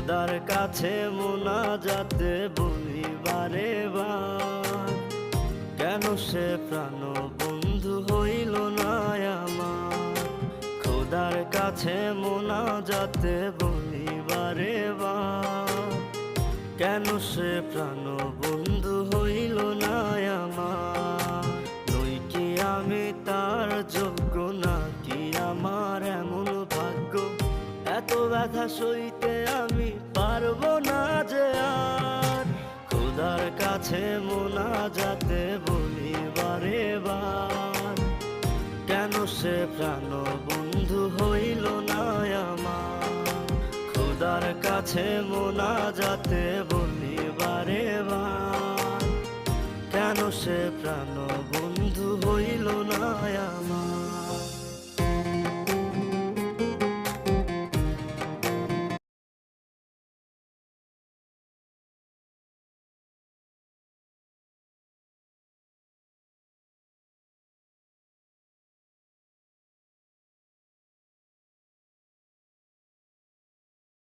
খোদার কাছে মোনাজাতে বলি বারে বার, কেন সে প্রাণ বন্ধু হইল না আমার। খোদার কাছে মোনাজাতে বলি বারে বার, কেন সে প্রাণ বন্ধু হইল না আমার। নই কি আমি তার যোগ্য, নাকি আমার এমন ভাগ্য, এত ব্যথা সইতে আমি পারবো না যে আর। খোদার কাছে মোনাজাতে বলি বারে বার, কেন সে প্রাণ বন্ধু হইল না আমার। খোদার কাছে মোনাজাতে বলি বারে বার, কেন সে প্রাণ বন্ধু হইল না আমার।